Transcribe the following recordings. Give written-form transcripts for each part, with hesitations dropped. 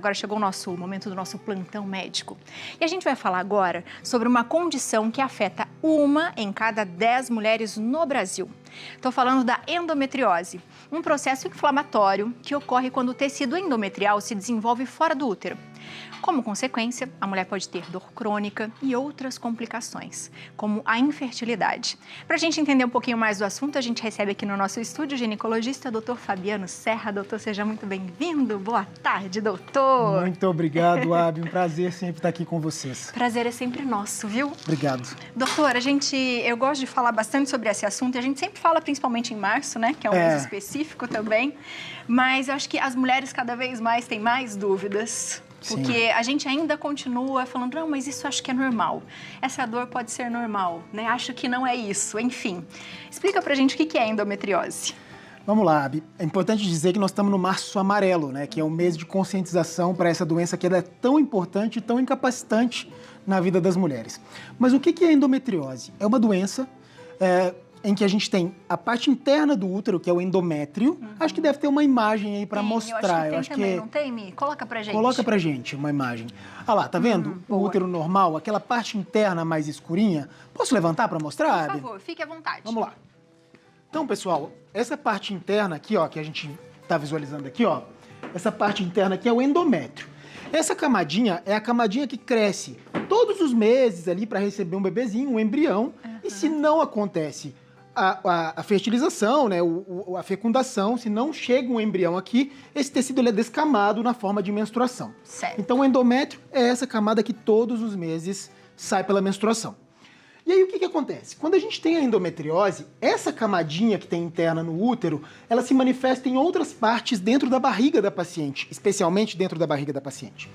agora chegou o nosso momento do nosso plantão médico. E a gente vai falar agora sobre uma condição que afeta 1 em cada 10 mulheres no Brasil. Estou falando da endometriose, um processo inflamatório que ocorre quando o tecido endometrial se desenvolve fora do útero. Como consequência, a mulher pode ter dor crônica e outras complicações, como a infertilidade. Para a gente entender um pouquinho mais do assunto, a gente recebe aqui no nosso estúdio o ginecologista Dr. Fabiano Serra. Doutor, seja muito bem-vindo. Boa tarde, doutor. Muito obrigado, Abi. Um prazer sempre estar aqui com vocês. Prazer é sempre nosso, viu? Obrigado. Doutor, eu gosto de falar bastante sobre esse assunto e a gente sempre fala principalmente em março, né? Que é um mês específico também. Mas eu acho que as mulheres cada vez mais têm mais dúvidas. Porque Sim. A gente ainda continua falando, não, mas isso acho que é normal. Essa dor pode ser normal, né? Acho que não é isso, enfim. Explica pra gente o que é endometriose. Vamos lá, Abi. É importante dizer que nós estamos no Março Amarelo, né? Que é um mês de conscientização para essa doença que ela é tão importante e tão incapacitante na vida das mulheres. Mas o que é endometriose? É uma doença em que a gente tem a parte interna do útero, que é o endométrio. Acho que deve ter uma imagem aí para mostrar. Eu acho que tem também, não tem, Mi? Coloca pra gente. Coloca pra gente uma imagem. Olha lá, tá vendo? O útero normal, aquela parte interna mais escurinha. Posso levantar para mostrar, Abi? Por favor, fique à vontade. Vamos lá. Então, pessoal, essa parte interna aqui, ó, que a gente tá visualizando aqui, ó, essa parte interna aqui é o endométrio. Essa camadinha é a camadinha que cresce todos os meses ali para receber um bebezinho, um embrião. E se não acontece a fertilização, né, a fecundação, se não chega um embrião aqui, esse tecido ele é descamado na forma de menstruação. Certo. Então, o endométrio é essa camada que todos os meses sai pela menstruação. E aí, o que acontece? Quando a gente tem a endometriose, essa camadinha que tem interna no útero, ela se manifesta em outras partes dentro da barriga da paciente, especialmente dentro da barriga da paciente.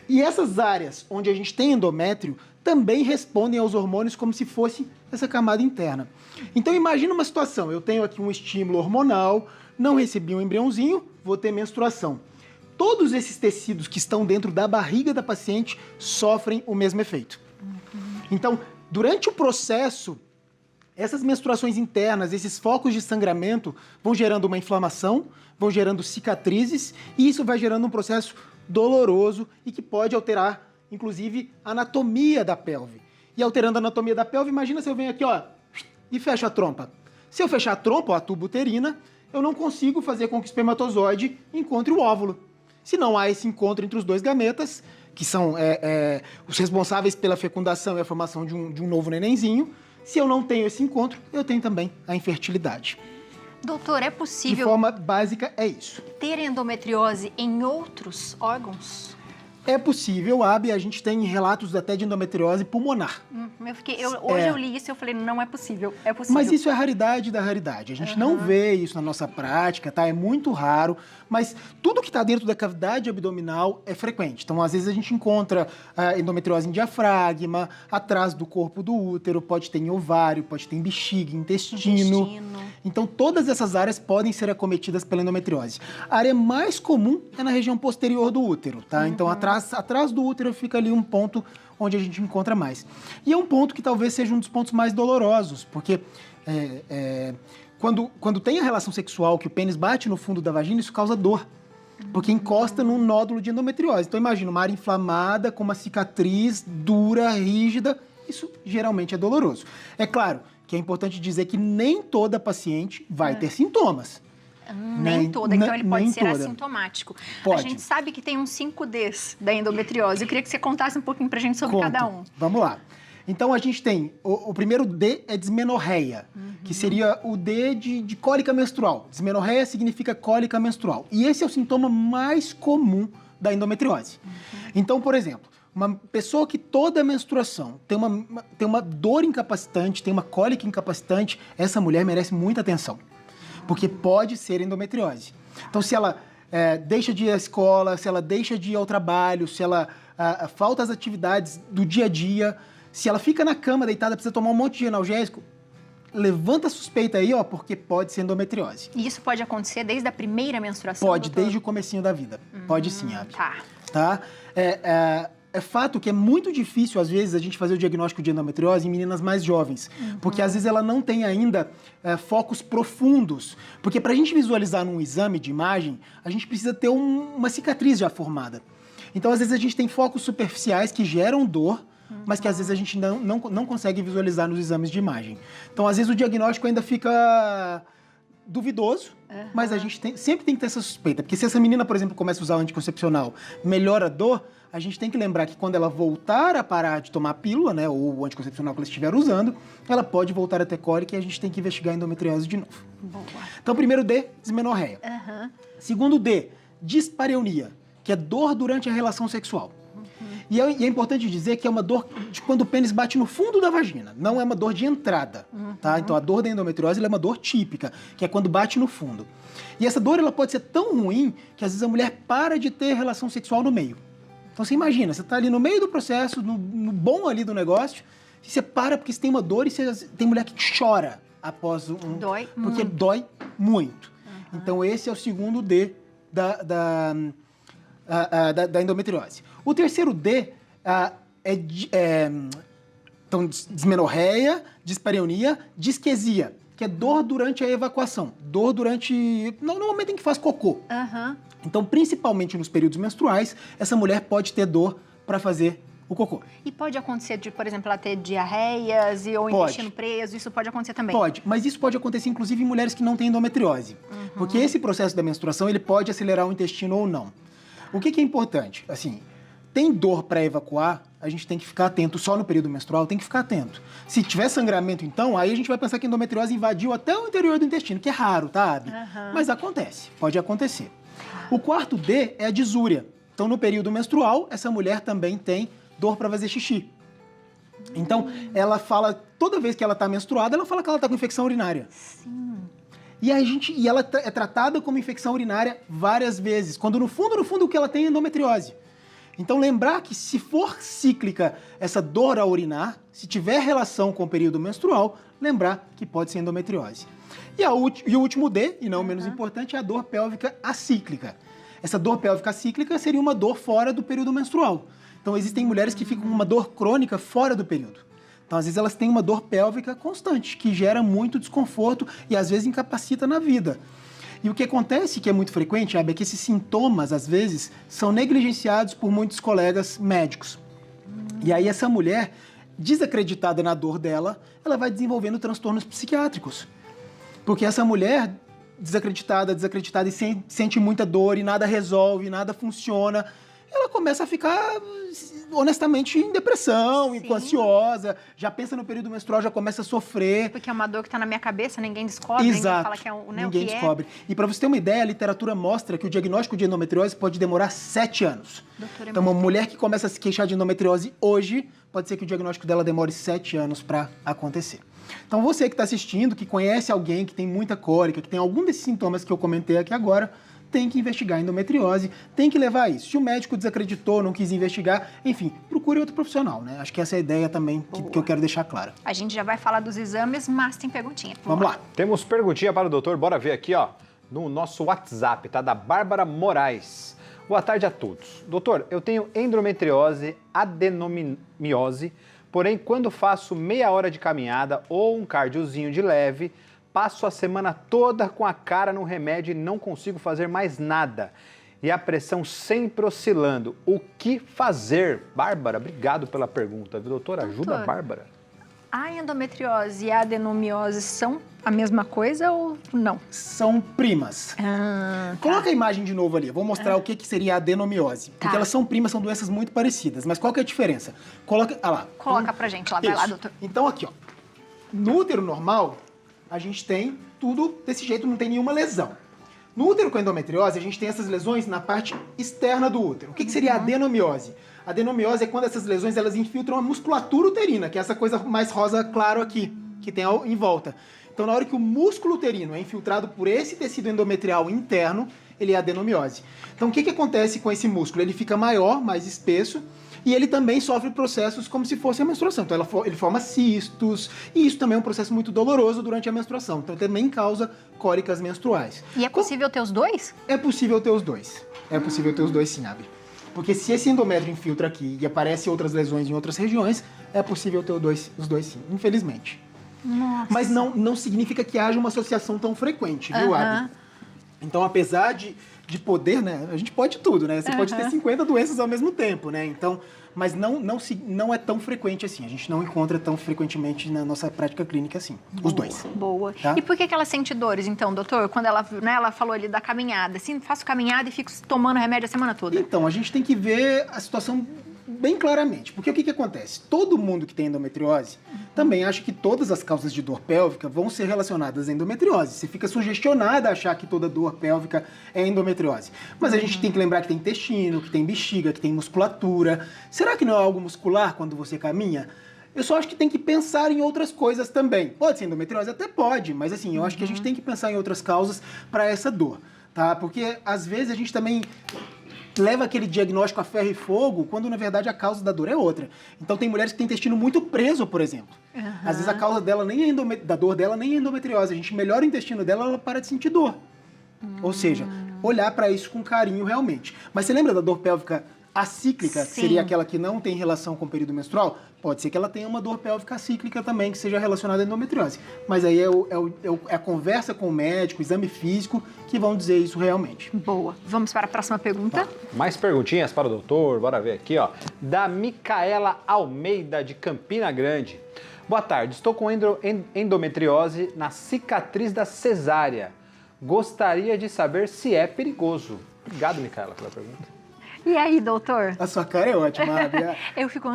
E essas áreas onde a gente tem endométrio também respondem aos hormônios como se fosse essa camada interna. Então imagina uma situação, eu tenho aqui um estímulo hormonal, não recebi um embriãozinho, vou ter menstruação. Todos esses tecidos que estão dentro da barriga da paciente sofrem o mesmo efeito. Então, durante o processo, essas menstruações internas, esses focos de sangramento vão gerando uma inflamação, vão gerando cicatrizes e isso vai gerando um processo doloroso e que pode alterar, inclusive, a anatomia da pelve. E alterando a anatomia da pelve, imagina se eu venho aqui, ó, e fecho a trompa. Se eu fechar a trompa, ó, a tuba uterina, eu não consigo fazer com que o espermatozoide encontre o óvulo. Se não há esse encontro entre os dois gametas, que são os responsáveis pela fecundação e a formação de um novo nenenzinho, se eu não tenho esse encontro, eu tenho também a infertilidade. Doutor, é possível... De forma básica, é isso. Ter endometriose em outros órgãos? É possível, Abi, a gente tem relatos até de endometriose pulmonar. Hoje eu li isso e eu falei, não é possível, é possível. Mas isso é a raridade da raridade. A gente não vê isso na nossa prática, tá? É muito raro, mas tudo que está dentro da cavidade abdominal é frequente. Então, às vezes a gente encontra endometriose em diafragma, atrás do corpo do útero, pode ter em ovário, pode ter em bexiga, intestino. Então, todas essas áreas podem ser acometidas pela endometriose. A área mais comum é na região posterior do útero, tá? Então, atrás do útero fica ali um ponto onde a gente encontra mais. E é um ponto que talvez seja um dos pontos mais dolorosos, porque quando tem a relação sexual, que o pênis bate no fundo da vagina, isso causa dor, porque encosta num nódulo de endometriose. Então, imagina uma área inflamada, com uma cicatriz dura, rígida, isso geralmente é doloroso. É claro que é importante dizer que nem toda paciente vai ter sintomas. Nem toda, então ele pode ser toda. Assintomático. Pode. A gente sabe que tem uns 5 Ds da endometriose. Eu queria que você contasse um pouquinho pra gente sobre cada um. Vamos lá. Então a gente tem, o primeiro D é dismenorreia, que seria o D de cólica menstrual. Dismenorreia significa cólica menstrual. E esse é o sintoma mais comum da endometriose. Então, por exemplo, uma pessoa que toda menstruação tem uma dor incapacitante, tem uma cólica incapacitante, essa mulher merece muita atenção. Porque pode ser endometriose. Então, se ela deixa de ir à escola, se ela deixa de ir ao trabalho, se ela falta as atividades do dia a dia, se ela fica na cama deitada, precisa tomar um monte de analgésico, levanta a suspeita aí, ó, porque pode ser endometriose. E isso pode acontecer desde a primeira menstruação, Pode, doutor? desde o comecinho da vida. Pode sim, Abi. Tá. Tá? É fato que é muito difícil, às vezes, a gente fazer o diagnóstico de endometriose em meninas mais jovens, porque às vezes ela não tem ainda focos profundos. Porque para a gente visualizar num exame de imagem, a gente precisa ter uma cicatriz já formada. Então, às vezes, a gente tem focos superficiais que geram dor, mas que às vezes a gente não consegue visualizar nos exames de imagem. Então, às vezes, o diagnóstico ainda fica duvidoso, mas a gente sempre tem que ter essa suspeita. Porque se essa menina, por exemplo, começa a usar o anticoncepcional, melhora a dor, a gente tem que lembrar que quando ela voltar a parar de tomar a pílula, né, ou o anticoncepcional que ela estiver usando, ela pode voltar a ter cólica e a gente tem que investigar a endometriose de novo. Boa. Então, primeiro D, dismenorreia. Segundo D, dispareunia, que é dor durante a relação sexual. E é importante dizer que é uma dor de quando o pênis bate no fundo da vagina, não é uma dor de entrada, tá? Então, a dor da endometriose ela é uma dor típica, que é quando bate no fundo. E essa dor ela pode ser tão ruim que às vezes a mulher para de ter relação sexual no meio. Então, você imagina, você está ali no meio do processo, no bom ali do negócio, e você para porque você tem uma dor e tem mulher que chora após Dói porque muito. dói muito. Então, esse é o segundo D da endometriose. O terceiro D então, dismenorreia, dispareunia, disquesia, que é dor durante a evacuação, dor durante no momento em que faz cocô. Então, principalmente nos períodos menstruais, essa mulher pode ter dor para fazer o cocô. E pode acontecer de, por exemplo, ela ter diarreias ou intestino preso, isso pode acontecer também? Pode, mas isso pode acontecer inclusive em mulheres que não têm endometriose, porque esse processo da menstruação ele pode acelerar o intestino ou não. O que é importante? Assim, tem dor para evacuar, a gente tem que ficar atento. Só no período menstrual tem que ficar atento. Se tiver sangramento, então, aí a gente vai pensar que a endometriose invadiu até o interior do intestino, que é raro, tá, Abi? Mas acontece, pode acontecer. O quarto D é a disúria. Então, no período menstrual, essa mulher também tem dor para fazer xixi. Então, ela fala, toda vez que ela está menstruada, ela fala que ela está com infecção urinária. Sim. E ela é tratada como infecção urinária várias vezes, quando no fundo o que ela tem é endometriose. Então lembrar que se for cíclica essa dor ao urinar, se tiver relação com o período menstrual, lembrar que pode ser endometriose. E o último D, e não menos importante, é a dor pélvica acíclica. Essa dor pélvica acíclica seria uma dor fora do período menstrual. Então existem mulheres que ficam com uma dor crônica fora do período. Então, às vezes, elas têm uma dor pélvica constante, que gera muito desconforto e, às vezes, incapacita na vida. E o que acontece, que é muito frequente, Abby, é que esses sintomas, às vezes, são negligenciados por muitos colegas médicos. E aí, essa mulher, desacreditada na dor dela, ela vai desenvolvendo transtornos psiquiátricos. Porque essa mulher, desacreditada e sente muita dor e nada resolve, nada funciona, ela começa a ficar, honestamente, em depressão, ansiosa, já pensa no período menstrual, já começa a sofrer. Porque é uma dor que está na minha cabeça, ninguém descobre, Exato. ninguém fala que é Ninguém descobre. E para você ter uma ideia, a literatura mostra que o diagnóstico de endometriose pode demorar 7 anos. Doutora, então, uma mulher que começa a se queixar de endometriose hoje, pode ser que o diagnóstico dela demore 7 anos para acontecer. Então, você que está assistindo, que conhece alguém que tem muita cólica, que tem algum desses sintomas que eu comentei aqui agora, tem que investigar a endometriose, tem que levar isso. Se o médico desacreditou, não quis investigar, enfim, procure outro profissional, né? Acho que essa é a ideia também que eu quero deixar clara. A gente já vai falar dos exames, mas tem perguntinha. Vamos lá. Temos perguntinha para o doutor, bora ver aqui, ó, no nosso WhatsApp, tá? Da Bárbara Moraes. Boa tarde a todos. Doutor, eu tenho endometriose, adenomiose, porém quando faço meia hora de caminhada ou um cardiozinho de leve, passo a semana toda com a cara no remédio e não consigo fazer mais nada. E a pressão sempre oscilando. O que fazer? Bárbara, obrigado pela pergunta. Doutor, ajuda a Bárbara. A endometriose e a adenomiose são a mesma coisa ou não? São primas. Coloca a imagem de novo ali. Eu vou mostrar o que seria a adenomiose. Porque elas são primas, são doenças muito parecidas. Mas qual que é a diferença? Coloca lá. Coloca pra gente lá. Vai lá, doutor. Então aqui, ó. No útero normal, a gente tem tudo desse jeito, não tem nenhuma lesão. No útero com endometriose, a gente tem essas lesões na parte externa do útero. O que seria a adenomiose? A adenomiose é quando essas lesões elas infiltram a musculatura uterina, que é essa coisa mais rosa claro aqui, que tem em volta. Então, na hora que o músculo uterino é infiltrado por esse tecido endometrial interno, ele é adenomiose. Então, o que acontece com esse músculo? Ele fica maior, mais espesso, e ele também sofre processos como se fosse a menstruação. Então, ele forma cistos, e isso também é um processo muito doloroso durante a menstruação. Então, também causa cólicas menstruais. E é possível ter os dois? É possível ter os dois. É possível ter os dois, sim, Abby. Porque se esse endométrio infiltra aqui e aparecem outras lesões em outras regiões, é possível ter os dois sim, infelizmente. Nossa. Mas não significa que haja uma associação tão frequente, viu, Abi? Então, apesar de poder, né? A gente pode tudo, né? Você pode ter 50 doenças ao mesmo tempo, né? Então, mas não é tão frequente assim. A gente não encontra tão frequentemente na nossa prática clínica assim. Os dois. Boa. Tá? E por que ela sente dores, então, doutor? Quando ela falou ali da caminhada, assim, faço caminhada e fico tomando remédio a semana toda. Então, a gente tem que ver a situação bem claramente. Porque o que acontece? Todo mundo que tem endometriose também acha que todas as causas de dor pélvica vão ser relacionadas à endometriose. Você fica sugestionada a achar que toda dor pélvica é endometriose. Mas a gente tem que lembrar que tem intestino, que tem bexiga, que tem musculatura. Será que não é algo muscular quando você caminha? Eu só acho que tem que pensar em outras coisas também. Pode ser endometriose? Até pode, mas assim, eu acho que a gente tem que pensar em outras causas para essa dor, tá? Porque às vezes a gente também leva aquele diagnóstico a ferro e fogo, quando na verdade a causa da dor é outra. Então tem mulheres que têm intestino muito preso, por exemplo. Às vezes a causa dela nem é da dor dela nem é endometriose. A gente melhora o intestino dela, ela para de sentir dor. Ou seja, olhar para isso com carinho realmente. Mas você lembra da dor pélvica acíclica, que seria aquela que não tem relação com o período menstrual? Pode ser que ela tenha uma dor pélvica acíclica também, que seja relacionada à endometriose. Mas aí é a conversa com o médico, o exame físico, que vão dizer isso realmente. Boa. Vamos para a próxima pergunta. Mais perguntinhas para o doutor, bora ver aqui, ó. Da Micaela Almeida, de Campina Grande. Boa tarde, estou com endometriose na cicatriz da cesárea. Gostaria de saber se é perigoso. Obrigado, Micaela, pela pergunta. E aí, doutor? A sua cara é ótima, Abi. Eu fico...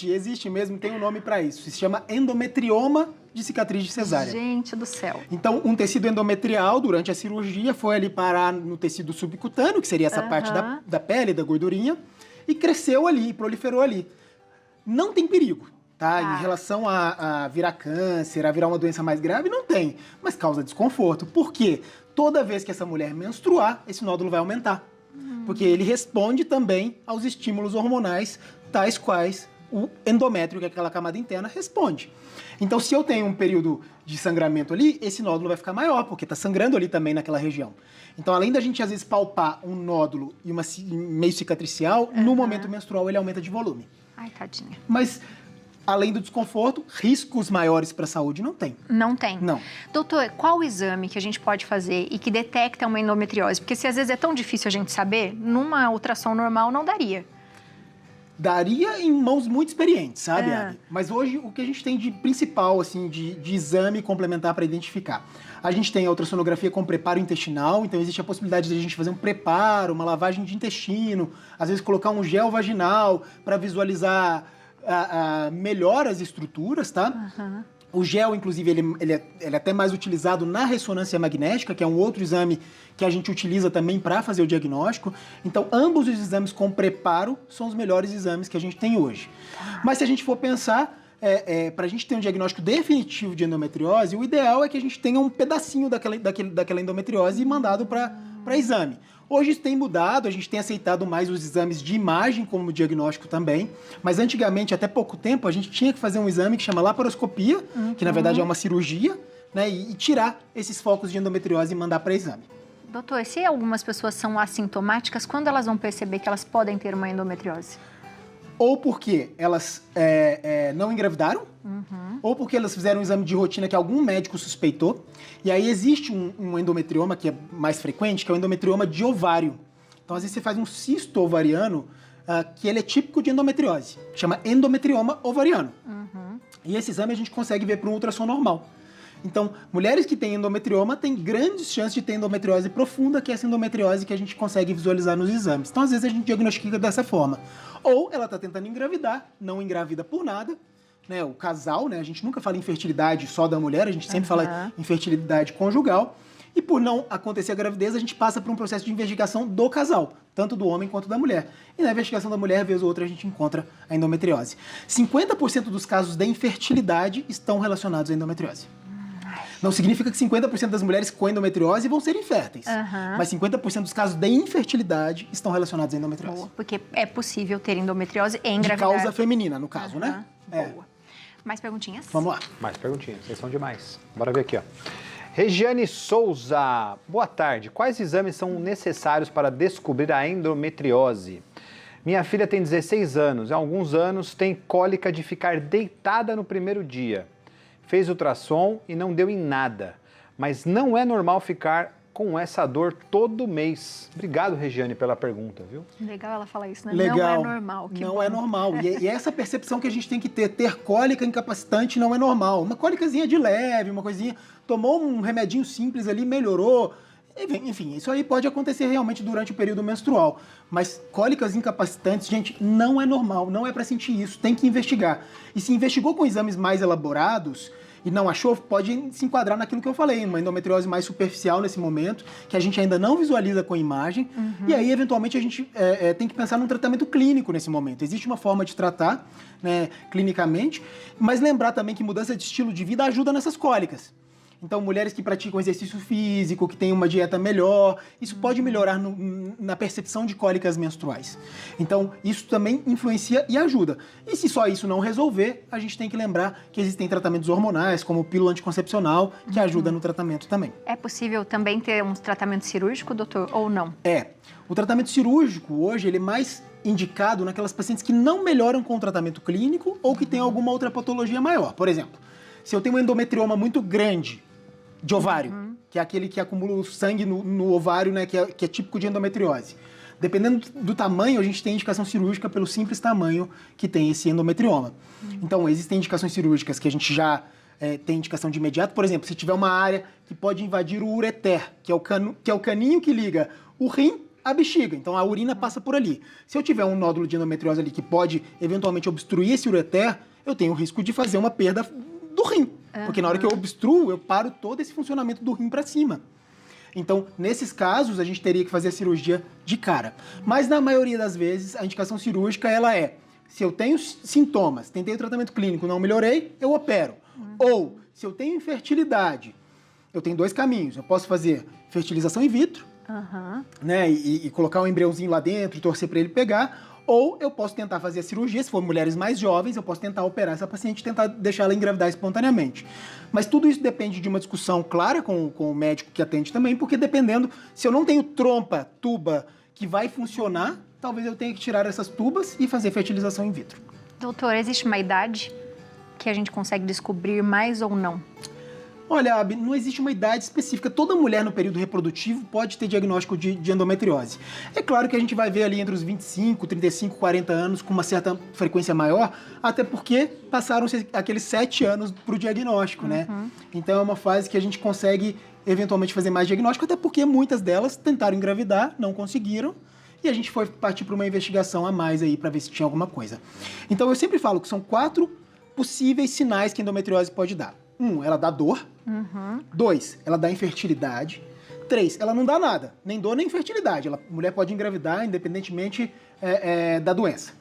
Existe mesmo, tem um nome para isso. Se chama endometrioma de cicatriz de cesárea. Gente do céu. Então, um tecido endometrial, durante a cirurgia, foi ali parar no tecido subcutâneo, que seria essa parte da pele, da gordurinha, e cresceu ali, proliferou ali. Não tem perigo, tá? Em relação a virar câncer, a virar uma doença mais grave, não tem. Mas causa desconforto. Por quê? Toda vez que essa mulher menstruar, esse nódulo vai aumentar. Porque ele responde também aos estímulos hormonais, tais quais o endométrio, que é aquela camada interna, responde. Então, se eu tenho um período de sangramento ali, esse nódulo vai ficar maior, porque está sangrando ali também naquela região. Então, além da gente, às vezes, palpar um nódulo e uma meio cicatricial, no momento menstrual ele aumenta de volume. Ai, tadinha. Mas, além do desconforto, riscos maiores para a saúde não tem. Não tem? Não. Doutor, qual o exame que a gente pode fazer e que detecta uma endometriose? Porque se às vezes é tão difícil a gente saber, numa ultrassom normal não daria. Daria em mãos muito experientes, sabe, Abi? Mas hoje, o que a gente tem de principal, assim, de exame complementar para identificar? A gente tem a ultrassonografia com preparo intestinal, então existe a possibilidade de a gente fazer um preparo, uma lavagem de intestino, às vezes colocar um gel vaginal para visualizar melhor as estruturas, tá? O gel, inclusive, ele é até mais utilizado na ressonância magnética, que é um outro exame que a gente utiliza também para fazer o diagnóstico. Então, ambos os exames com preparo são os melhores exames que a gente tem hoje. Mas se a gente for pensar, para a gente ter um diagnóstico definitivo de endometriose, o ideal é que a gente tenha um pedacinho daquela endometriose mandado para exame. Hoje isso tem mudado, a gente tem aceitado mais os exames de imagem como diagnóstico também, mas antigamente, até pouco tempo, a gente tinha que fazer um exame que chama laparoscopia, que na verdade é uma cirurgia, né, e tirar esses focos de endometriose e mandar para exame. Doutor, se algumas pessoas são assintomáticas, quando elas vão perceber que elas podem ter uma endometriose? Ou porque elas não engravidaram, ou porque elas fizeram um exame de rotina que algum médico suspeitou. E aí existe um endometrioma que é mais frequente, que é o endometrioma de ovário. Então, às vezes, você faz um cisto ovariano que ele é típico de endometriose. Chama endometrioma ovariano. E esse exame a gente consegue ver por um ultrassom normal. Então, mulheres que têm endometrioma têm grandes chances de ter endometriose profunda, que é essa endometriose que a gente consegue visualizar nos exames. Então, às vezes, a gente diagnostica dessa forma. Ou ela está tentando engravidar, não engravida por nada, né? O casal, né? A gente nunca fala em fertilidade só da mulher, a gente sempre fala em fertilidade conjugal. E por não acontecer a gravidez, a gente passa por um processo de investigação do casal, tanto do homem quanto da mulher. E na investigação da mulher, vez ou outra, a gente encontra a endometriose. 50% dos casos da infertilidade estão relacionados à endometriose. Não significa que 50% das mulheres com endometriose vão ser inférteis. Mas 50% dos casos de infertilidade estão relacionados à endometriose. Boa, porque é possível ter endometriose e engravidar. De causa feminina, no caso, né? Boa. Mais perguntinhas? Vamos lá. Mais perguntinhas, vocês são demais. Bora ver aqui, ó. Regiane Souza, boa tarde. Quais exames são necessários para descobrir a endometriose? Minha filha tem 16 anos. Há alguns anos tem cólica de ficar deitada no primeiro dia. Fez ultrassom e não deu em nada. Mas não é normal ficar com essa dor todo mês. Obrigado, Regiane, pela pergunta, viu? Legal ela falar isso, né? Legal. Não é normal. Não é normal. E essa percepção que a gente tem que ter. Ter cólica incapacitante não é normal. Uma cólicazinha de leve, uma coisinha... Tomou um remedinho simples ali, melhorou. Enfim, isso aí pode acontecer realmente durante o período menstrual. Mas cólicas incapacitantes, gente, não é normal. Não é para sentir isso. Tem que investigar. E se investigou com exames mais elaborados... e não achou, pode se enquadrar naquilo que eu falei, uma endometriose mais superficial nesse momento, que a gente ainda não visualiza com a imagem, e aí, eventualmente, a gente tem que pensar num tratamento clínico nesse momento. Existe uma forma de tratar, né, clinicamente, mas lembrar também que mudança de estilo de vida ajuda nessas cólicas. Então, mulheres que praticam exercício físico, que têm uma dieta melhor, isso pode melhorar na percepção de cólicas menstruais. Então, isso também influencia e ajuda. E se só isso não resolver, a gente tem que lembrar que existem tratamentos hormonais, como pílula anticoncepcional, que ajuda no tratamento também. É possível também ter um tratamento cirúrgico, doutor, ou não? O tratamento cirúrgico, hoje, ele é mais indicado naquelas pacientes que não melhoram com o tratamento clínico ou que têm alguma outra patologia maior. Por exemplo, se eu tenho um endometrioma muito grande, de ovário, que é aquele que acumula o sangue no ovário, né, que é típico de endometriose. Dependendo do tamanho, a gente tem indicação cirúrgica pelo simples tamanho que tem esse endometrioma. Então, existem indicações cirúrgicas que a gente já tem indicação de imediato. Por exemplo, se tiver uma área que pode invadir o ureter, que é o caninho que liga o rim à bexiga. Então, a urina passa por ali. Se eu tiver um nódulo de endometriose ali que pode, eventualmente, obstruir esse ureter, eu tenho o risco de fazer uma perda do rim. Porque na hora que eu obstruo, eu paro todo esse funcionamento do rim para cima. Então, nesses casos, a gente teria que fazer a cirurgia de cara. Mas, na maioria das vezes, a indicação cirúrgica, ela é, se eu tenho sintomas, tentei o tratamento clínico, não melhorei, eu opero. Ou, se eu tenho infertilidade, eu tenho dois caminhos. Eu posso fazer fertilização in vitro, né, e colocar um embriãozinho lá dentro e torcer para ele pegar. Ou eu posso tentar fazer a cirurgia, se for mulheres mais jovens, eu posso tentar operar essa paciente e tentar deixar ela engravidar espontaneamente. Mas tudo isso depende de uma discussão clara com o médico que atende também, porque dependendo, se eu não tenho trompa, tuba, que vai funcionar, talvez eu tenha que tirar essas tubas e fazer fertilização in vitro. Doutor, existe uma idade que a gente consegue descobrir mais ou não? Olha, Abi, não existe uma idade específica. Toda mulher no período reprodutivo pode ter diagnóstico de endometriose. É claro que a gente vai ver ali entre os 25, 35, 40 anos com uma certa frequência maior, até porque passaram-se aqueles 7 anos para o diagnóstico, né? Então é uma fase que a gente consegue eventualmente fazer mais diagnóstico, até porque muitas delas tentaram engravidar, não conseguiram, e a gente foi partir para uma investigação a mais aí para ver se tinha alguma coisa. Então eu sempre falo que são 4 possíveis sinais que a endometriose pode dar. 1, ela dá dor. 2, ela dá infertilidade. 3, ela não dá nada, nem dor nem infertilidade. A mulher pode engravidar independentemente da doença.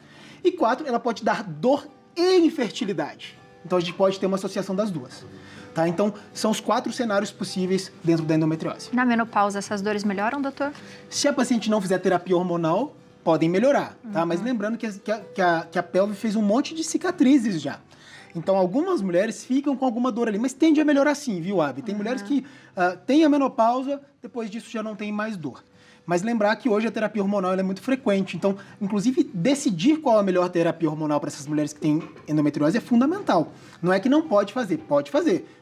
E 4, ela pode dar dor e infertilidade. Então a gente pode ter uma associação das duas. Tá? Então são os 4 cenários possíveis dentro da endometriose. Na menopausa, essas dores melhoram, doutor? Se a paciente não fizer terapia hormonal, podem melhorar. Tá? Mas lembrando que a pelve fez um monte de cicatrizes já. Então, algumas mulheres ficam com alguma dor ali, mas tende a melhorar sim, viu, Abi? Tem mulheres que têm a menopausa, depois disso já não tem mais dor. Mas lembrar que hoje a terapia hormonal ela é muito frequente. Então, inclusive, decidir qual a melhor terapia hormonal para essas mulheres que têm endometriose é fundamental. Não é que não pode fazer,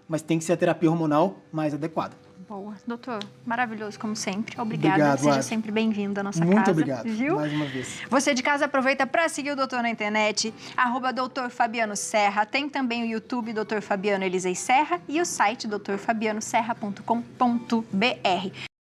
mas tem que ser a terapia hormonal mais adequada. Boa. Doutor, maravilhoso como sempre. Obrigada. Obrigado, Seja Abi. sempre bem-vindo à nossa casa. Muito obrigado, viu? mais uma vez. Você de casa aproveita para seguir o doutor na internet, @Dr. Fabiano Serra. Tem também o YouTube Dr. Fabiano Elisei Serra e o site drfabianoserra.com.br.